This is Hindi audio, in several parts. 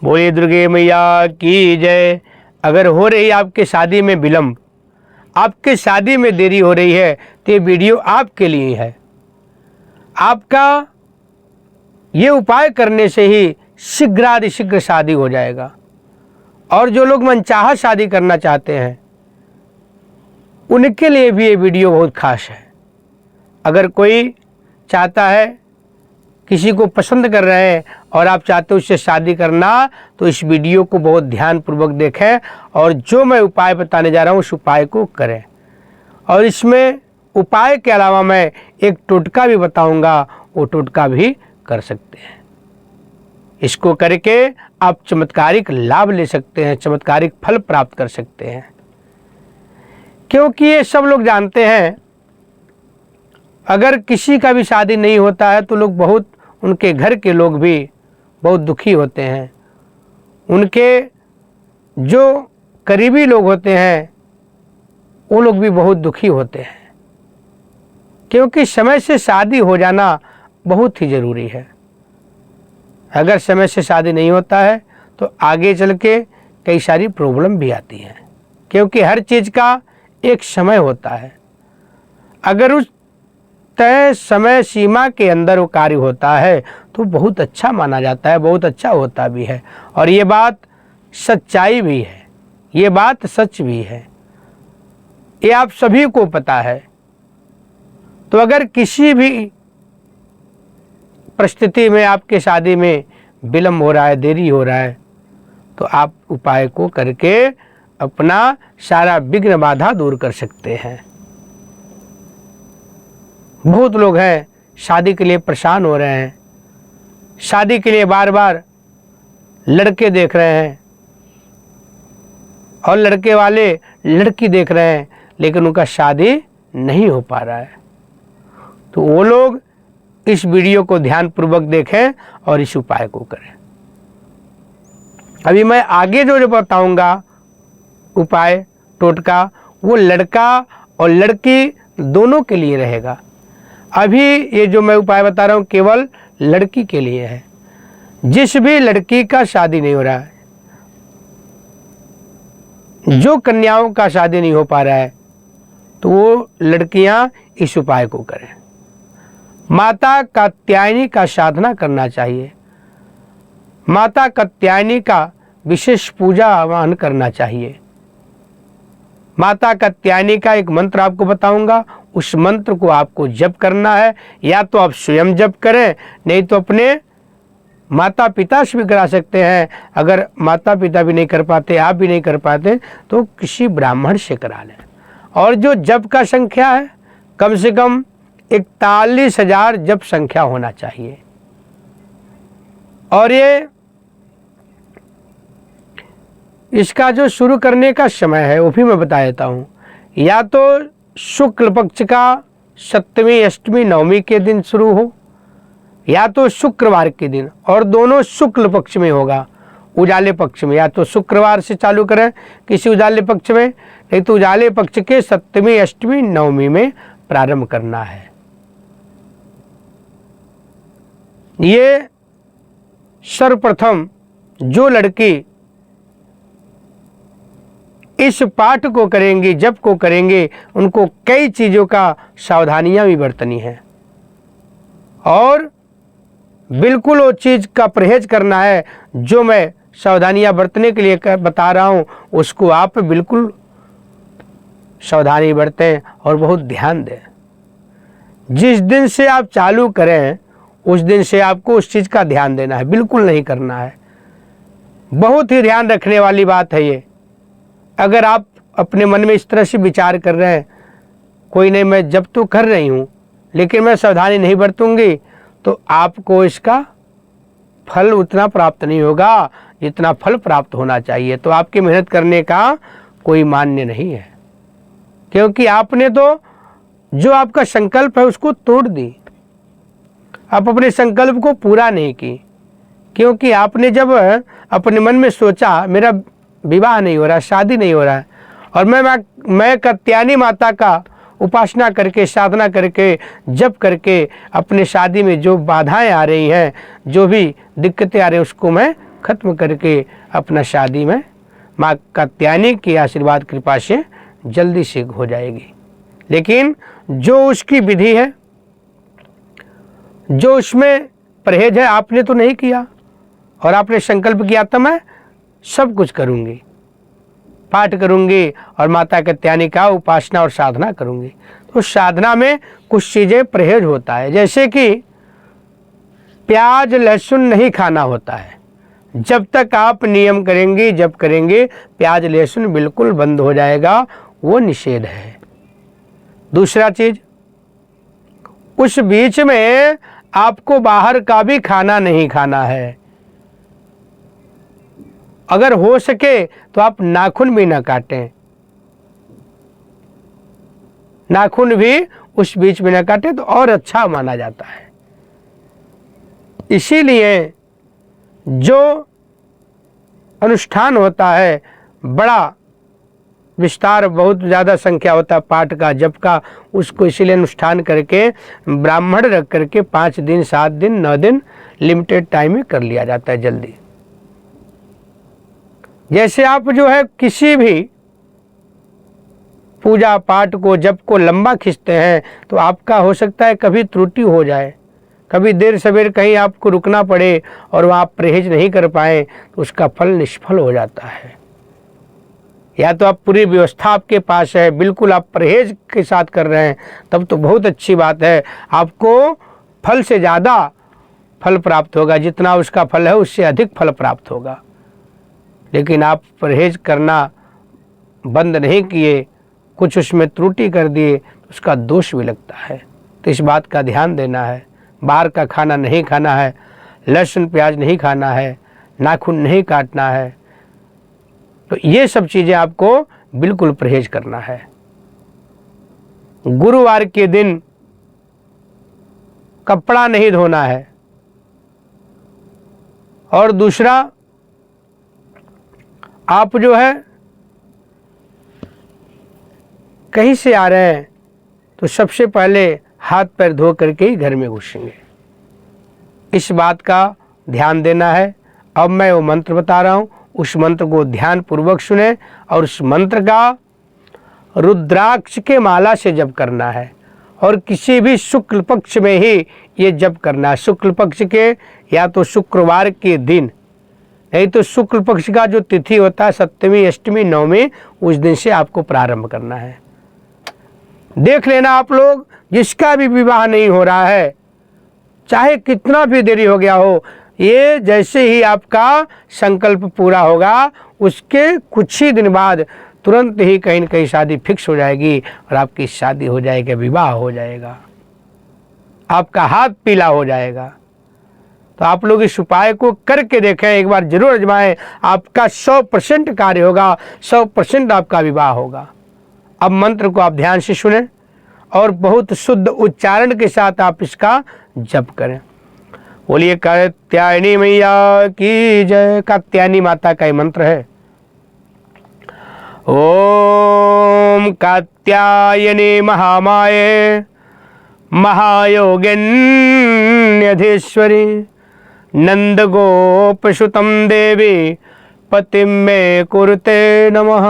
बोलिए दुर्गे मैया की जय। अगर हो रही आपके शादी में विलम्ब, आपके शादी में देरी हो रही है, तो ये वीडियो आपके लिए है। आपका ये उपाय करने से ही शीघ्रातिशीघ्र शादी हो जाएगा। और जो लोग मनचाहा शादी करना चाहते हैं उनके लिए भी ये वीडियो बहुत खास है। अगर कोई चाहता है, किसी को पसंद कर रहे हैं और आप चाहते हो उससे शादी करना, तो इस वीडियो को बहुत ध्यानपूर्वक देखें और जो मैं उपाय बताने जा रहा हूँ उस उपाय को करें। और इसमें उपाय के अलावा मैं एक टोटका भी बताऊंगा, वो टोटका भी कर सकते हैं। इसको करके आप चमत्कारिक लाभ ले सकते हैं, चमत्कारिक फल प्राप्त कर सकते हैं। क्योंकि ये सब लोग जानते हैं, अगर किसी का भी शादी नहीं होता है तो लोग बहुत, उनके घर के लोग भी बहुत दुखी होते हैं। उनके जो करीबी लोग होते हैं वो लोग भी बहुत दुखी होते हैं। क्योंकि समय से शादी हो जाना बहुत ही ज़रूरी है। अगर समय से शादी नहीं होता है तो आगे चल के कई सारी प्रॉब्लम भी आती हैं। क्योंकि हर चीज़ का एक समय होता है। अगर उस तय समय सीमा के अंदर वो कार्य होता है तो बहुत अच्छा माना जाता है, बहुत अच्छा होता भी है। और ये बात सच्चाई भी है, ये बात सच भी है, ये आप सभी को पता है। तो अगर किसी भी परिस्थिति में आपके शादी में विलम्ब हो रहा है, देरी हो रहा है, तो आप उपाय को करके अपना सारा विघ्न बाधा दूर कर सकते हैं। बहुत लोग हैं शादी के लिए परेशान हो रहे हैं, शादी के लिए बार बार लड़के देख रहे हैं और लड़के वाले लड़की देख रहे हैं, लेकिन उनका शादी नहीं हो पा रहा है। तो वो लोग इस वीडियो को ध्यानपूर्वक देखें और इस उपाय को करें। अभी मैं आगे जो बताऊंगा उपाय टोटका, वो लड़का और लड़की दोनों के लिए रहेगा। अभी ये जो मैं उपाय बता रहा हूँ केवल लड़की के लिए है। जिस भी लड़की का शादी नहीं हो रहा है, जो कन्याओं का शादी नहीं हो पा रहा है, तो वो लड़कियां इस उपाय को करें। माता कात्यायनी का साधना करना चाहिए। माता कात्यायनी का विशेष पूजा आवाहन करना चाहिए। माता कात्यायनी का एक मंत्र आपको बताऊंगा, उस मंत्र को आपको जप करना है। या तो आप स्वयं जप करें, नहीं तो अपने माता पिता से भी करा सकते हैं। अगर माता पिता भी नहीं कर पाते, आप भी नहीं कर पाते, तो किसी ब्राह्मण से करा लें। और जो जप का संख्या है, कम से कम 41,000 जप संख्या होना चाहिए। और ये इसका जो शुरू करने का समय है वो भी मैं बता देता हूँ। या तो शुक्ल पक्ष का 7वीं, 8वीं, 9वीं के दिन शुरू हो, या तो शुक्रवार के दिन, और दोनों शुक्ल पक्ष में होगा, उजाले पक्ष में। या तो शुक्रवार से चालू करें किसी उजाले पक्ष में, नहीं तो उजाले पक्ष के 7वीं, 8वीं, 9वीं में प्रारंभ करना है। ये सर्वप्रथम जो लड़की इस पाठ को करेंगे, जप को करेंगे, उनको कई चीज़ों का सावधानियां भी बरतनी है। और बिल्कुल वो चीज़ का परहेज करना है जो मैं सावधानियां बरतने के लिए बता रहा हूँ, उसको आप बिल्कुल सावधानी बरतें और बहुत ध्यान दें। जिस दिन से आप चालू करें उस दिन से आपको उस चीज़ का ध्यान देना है, बिल्कुल नहीं करना है। बहुत ही ध्यान रखने वाली बात है ये। अगर आप अपने मन में इस तरह से विचार कर रहे हैं, कोई नहीं मैं जब तो कर रही हूँ लेकिन मैं सावधानी नहीं बरतूंगी, तो आपको इसका फल उतना प्राप्त नहीं होगा जितना फल प्राप्त होना चाहिए। तो आपकी मेहनत करने का कोई मान्य नहीं है। क्योंकि आपने तो जो आपका संकल्प है उसको तोड़ दी, आप अपने संकल्प को पूरा नहीं की। क्योंकि आपने जब अपने मन में सोचा मेरा विवाह नहीं हो रहा, शादी नहीं हो रहा है, और मैं कात्यायनी माता का उपासना करके, साधना करके, जप करके अपने शादी में जो बाधाएं आ रही हैं, जो भी दिक्कतें आ रही हैं, उसको मैं खत्म करके अपना शादी में माँ कात्यायनी की आशीर्वाद कृपा से जल्दी से हो जाएगी। लेकिन जो उसकी विधि है, जो उसमें परहेज है, आपने तो नहीं किया और आपने संकल्प किया तो मैं सब कुछ करूंगी, पाठ करूंगी और माता कात्यायनी का उपासना और साधना करूंगी। तो साधना में कुछ चीज़ें परहेज होता है, जैसे कि प्याज लहसुन नहीं खाना होता है। जब तक आप नियम करेंगे, जब करेंगे, प्याज लहसुन बिल्कुल बंद हो जाएगा, वो निषेध है। दूसरा चीज, उस बीच में आपको बाहर का भी खाना नहीं खाना है। अगर हो सके तो आप नाखून भी ना काटें, नाखून भी उस बीच में ना काटें तो और अच्छा माना जाता है। इसीलिए जो अनुष्ठान होता है बड़ा विस्तार, बहुत ज़्यादा संख्या होता है पाठ का, जप का, उसको इसीलिए अनुष्ठान करके ब्राह्मण रख करके 5 दिन 7 दिन 9 दिन लिमिटेड टाइम में कर लिया जाता है जल्दी। जैसे आप जो है किसी भी पूजा पाठ को जप को लंबा खींचते हैं तो आपका हो सकता है कभी त्रुटि हो जाए, कभी देर सवेर कहीं आपको रुकना पड़े और वहाँ आप परहेज नहीं कर पाए तो उसका फल निष्फल हो जाता है। या तो आप पूरी व्यवस्था आपके पास है, बिल्कुल आप परहेज के साथ कर रहे हैं, तब तो बहुत अच्छी बात है, आपको फल से ज़्यादा फल प्राप्त होगा, जितना उसका फल है उससे अधिक फल प्राप्त होगा। लेकिन आप परहेज करना बंद नहीं किए, कुछ उसमें त्रुटि कर दिए, उसका दोष भी लगता है। तो इस बात का ध्यान देना है। बाहर का खाना नहीं खाना है, लहसुन प्याज नहीं खाना है, नाखून नहीं काटना है, तो ये सब चीज़ें आपको बिल्कुल परहेज करना है। गुरुवार के दिन कपड़ा नहीं धोना है। और दूसरा, आप जो है कहीं से आ रहे हैं तो सबसे पहले हाथ पैर धो करके ही घर में घुसेंगे। इस बात का ध्यान देना है। अब मैं वो मंत्र बता रहा हूँ, उस मंत्र को ध्यान पूर्वक सुने और उस मंत्र का रुद्राक्ष के माला से जप करना है और किसी भी शुक्ल पक्ष में ही ये जप करना है। शुक्ल पक्ष के या तो शुक्रवार के दिन, नहीं तो शुक्ल पक्ष का जो तिथि होता है, सप्तमी अष्टमी नवमी, उस दिन से आपको प्रारंभ करना है। देख लेना आप लोग, जिसका भी विवाह नहीं हो रहा है, चाहे कितना भी देरी हो गया हो, ये जैसे ही आपका संकल्प पूरा होगा उसके कुछ ही दिन बाद तुरंत ही कहीं न कहीं शादी फिक्स हो जाएगी और आपकी शादी हो जाएगी, विवाह हो जाएगा, आपका हाथ पीला हो जाएगा। तो आप लोग इस उपाय को करके देखें, एक बार जरूर आजमाएं, आपका 100% कार्य होगा, 100% आपका विवाह होगा। अब मंत्र को आप ध्यान से सुनें और बहुत शुद्ध उच्चारण के साथ आप इसका जप करें। बोलिए कात्यायनी मैया की जय। कात्यायनी माता का ये मंत्र है। ओम कात्यायनी महामाये महायोगिन्यधीश्वरी नंद गोपसुतम देवी पतिम मे कुरुते नमः।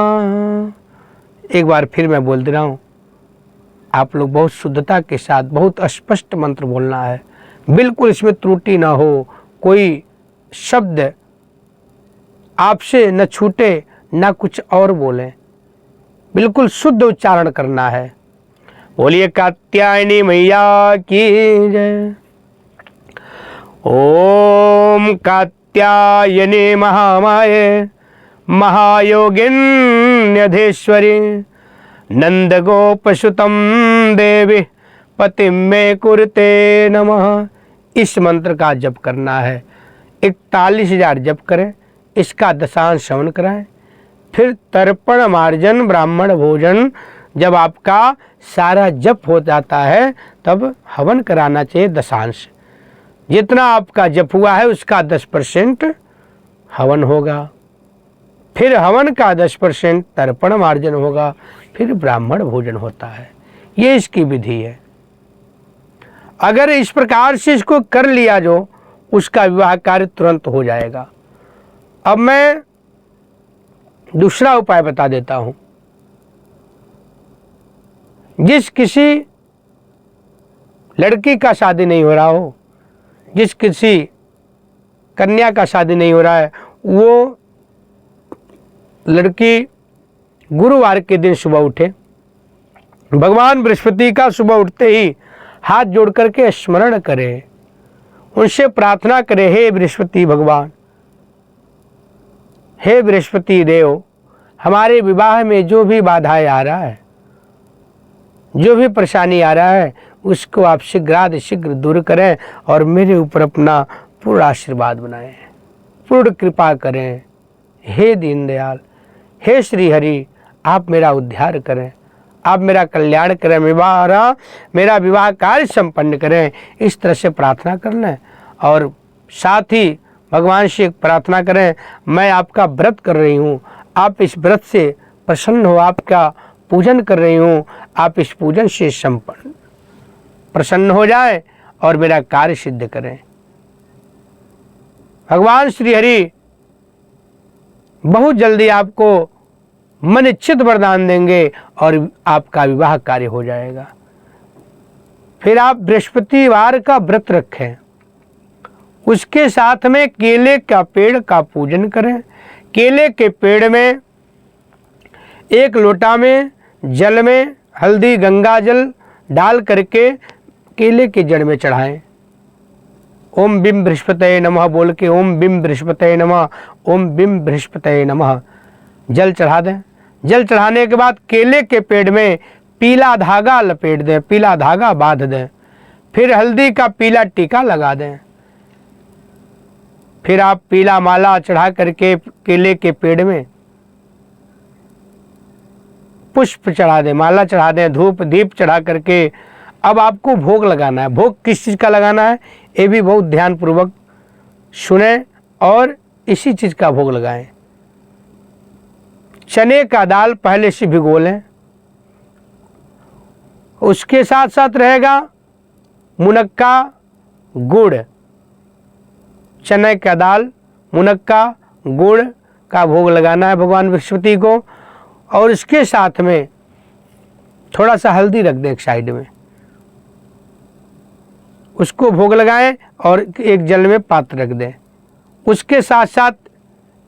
एक बार फिर मैं बोल दे रहा हूँ, आप लोग बहुत शुद्धता के साथ बहुत स्पष्ट मंत्र बोलना है, बिल्कुल इसमें त्रुटि ना हो, कोई शब्द आपसे न छूटे ना कुछ और बोलें, बिल्कुल शुद्ध उच्चारण करना है। बोलिए कात्यायनी मैया की जय। ओम कात्यायनी महामाये महायोगिन्यधीश्वरी नंद गोपसुतम देवी पतिम मे कुरुते नमः। इस मंत्र का जप करना है। 41,000 जप करें, इसका दशांश श्रवण कराएं, फिर तर्पण मार्जन ब्राह्मण भोजन, जब आपका सारा जप हो जाता है तब हवन कराना चाहिए दशांश। जितना आपका जप हुआ है उसका 10% हवन होगा, फिर हवन का 10% तर्पण मार्जन होगा, फिर ब्राह्मण भोजन होता है। ये इसकी विधि है। अगर इस प्रकार से इसको कर लिया जो, उसका विवाह कार्य तुरंत हो जाएगा। अब मैं दूसरा उपाय बता देता हूं। जिस किसी लड़की का शादी नहीं हो रहा हो, जिस किसी कन्या का शादी नहीं हो रहा है, वो लड़की गुरुवार के दिन सुबह उठे, भगवान बृहस्पति का सुबह उठते ही हाथ जोड़ करके स्मरण करे, उनसे प्रार्थना करे, हे बृहस्पति भगवान, हे बृहस्पति देव, हमारे विवाह में जो भी बाधाएं आ रहा है, जो भी परेशानी आ रहा है, उसको आप शीघ्र दूर करें और मेरे ऊपर अपना पूर्ण आशीर्वाद बनाएं, पूर्ण कृपा करें। हे दीनदयाल, हे श्री हरि, आप मेरा उद्धार करें, आप मेरा कल्याण करें, मेरा विवाह कार्य संपन्न करें। इस तरह से प्रार्थना कर लें और साथ ही भगवान से प्रार्थना करें, मैं आपका व्रत कर रही हूँ, आप इस व्रत से प्रसन्न हो, आपका पूजन कर रही हूँ, आप इस पूजन से संपन्न प्रसन्न हो जाए और मेरा कार्य सिद्ध करें। भगवान श्री हरि बहुत जल्दी आपको मन इच्छित वरदान देंगे और आपका विवाह कार्य हो जाएगा। फिर आप बृहस्पतिवार का व्रत रखें, उसके साथ में केले का पेड़ का पूजन करें। केले के पेड़ में एक लोटा में जल में हल्दी गंगा जल डाल करके केले के जड़ में चढ़ाएं। ओम बिम बृहस्पतये नमः बोल के ओम बिम बृहस्पतये नमः, ओम बिम बृहस्पतये नमः जल चढ़ा दें। जल चढ़ाने के बाद केले के पेड़ में पीला धागा लपेट दें, पीला धागा बांध दें, फिर हल्दी का पीला टीका लगा दें। फिर आप पीला माला चढ़ा करके केले के पेड़ में पुष्प चढ़ा दें, माला चढ़ा दें, धूप दीप चढ़ा करके अब आपको भोग लगाना है। भोग किस चीज़ का लगाना है ये भी बहुत ध्यानपूर्वक सुने और इसी चीज़ का भोग लगाएं। चने का दाल पहले से भिगो लें, उसके साथ साथ रहेगा मुनक्का गुड़। चने का दाल मुनक्का गुड़ का भोग लगाना है भगवान बृहस्पति को और इसके साथ में थोड़ा सा हल्दी रख दें एक साइड में, उसको भोग लगाएं और एक जल में पात्र रख दें। उसके साथ साथ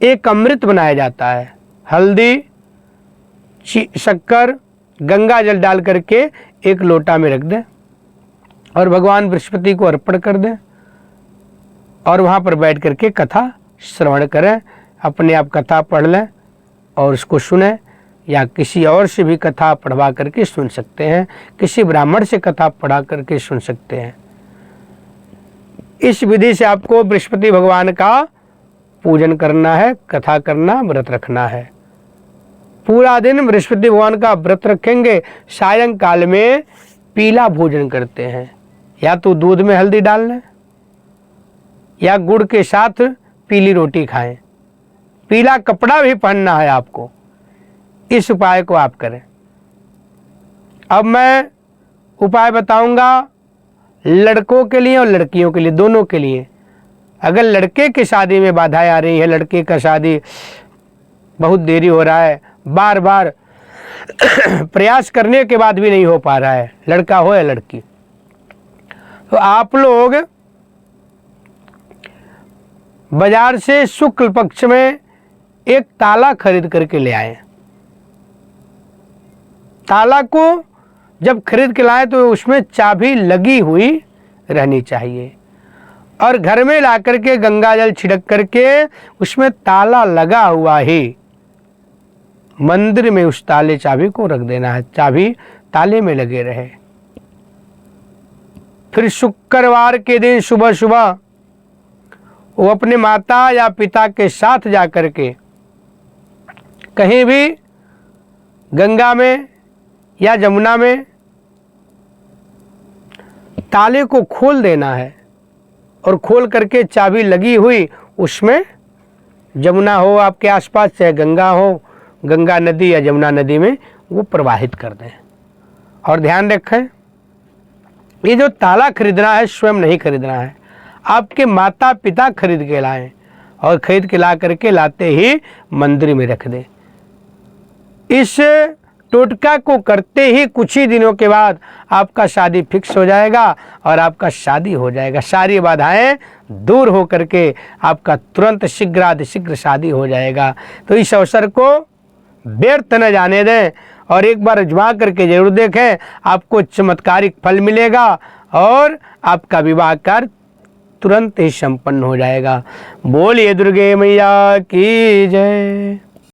एक अमृत बनाया जाता है, हल्दी शक्कर गंगा जल डाल करके एक लोटा में रख दें और भगवान बृहस्पति को अर्पण कर दें और वहाँ पर बैठ करके कथा श्रवण करें। अपने आप कथा पढ़ लें और उसको सुने या किसी और से भी कथा पढ़वा करके सुन सकते हैं, किसी ब्राह्मण से कथा पढ़ा करके सुन सकते हैं। इस विधि से आपको बृहस्पति भगवान का पूजन करना है, कथा करना, व्रत रखना है। पूरा दिन बृहस्पति भगवान का व्रत रखेंगे। सायंकाल में पीला भोजन करते हैं, या तो दूध में हल्दी डाल लें या गुड़ के साथ पीली रोटी खाएं। पीला कपड़ा भी पहनना है आपको। इस उपाय को आप करें। अब मैं उपाय बताऊंगा लड़कों के लिए और लड़कियों के लिए, दोनों के लिए। अगर लड़के की शादी में बाधाएं आ रही है, लड़के का शादी बहुत देरी हो रहा है, बार बार प्रयास करने के बाद भी नहीं हो पा रहा है, लड़का हो या लड़की, तो आप लोग बाजार से शुक्ल पक्ष में एक ताला खरीद करके ले आए। ताला को जब खरीद के लाए तो उसमें चाबी लगी हुई रहनी चाहिए और घर में ला करके गंगा जल छिड़क करके उसमें ताला लगा हुआ ही मंदिर में उस ताले चाबी को रख देना है, चाबी ताले में लगे रहे। फिर शुक्रवार के दिन सुबह सुबह वो अपने माता या पिता के साथ जा करके कहीं भी गंगा में या जमुना में ताले को खोल देना है और खोल करके चाबी लगी हुई उसमें, जमुना हो आपके आसपास चाहे गंगा हो, गंगा नदी या जमुना नदी में वो प्रवाहित कर दें। और ध्यान रखें ये जो ताला खरीदना है स्वयं नहीं खरीदना है, आपके माता पिता खरीद के लाएं और खरीद के ला करके लाते ही मंदिर में रख दें। इस टोटका को करते ही कुछ ही दिनों के बाद आपका शादी फिक्स हो जाएगा और आपका शादी हो जाएगा। सारी बाधाएं दूर हो करके आपका तुरंत शीघ्र शादी हो जाएगा। तो इस अवसर को व्यर्थ न जाने दें और एक बार आजमा करके जरूर देखें, आपको चमत्कारिक फल मिलेगा और आपका विवाह कार्य तुरंत ही संपन्न हो जाएगा। बोलिए दुर्गे मैया की जय।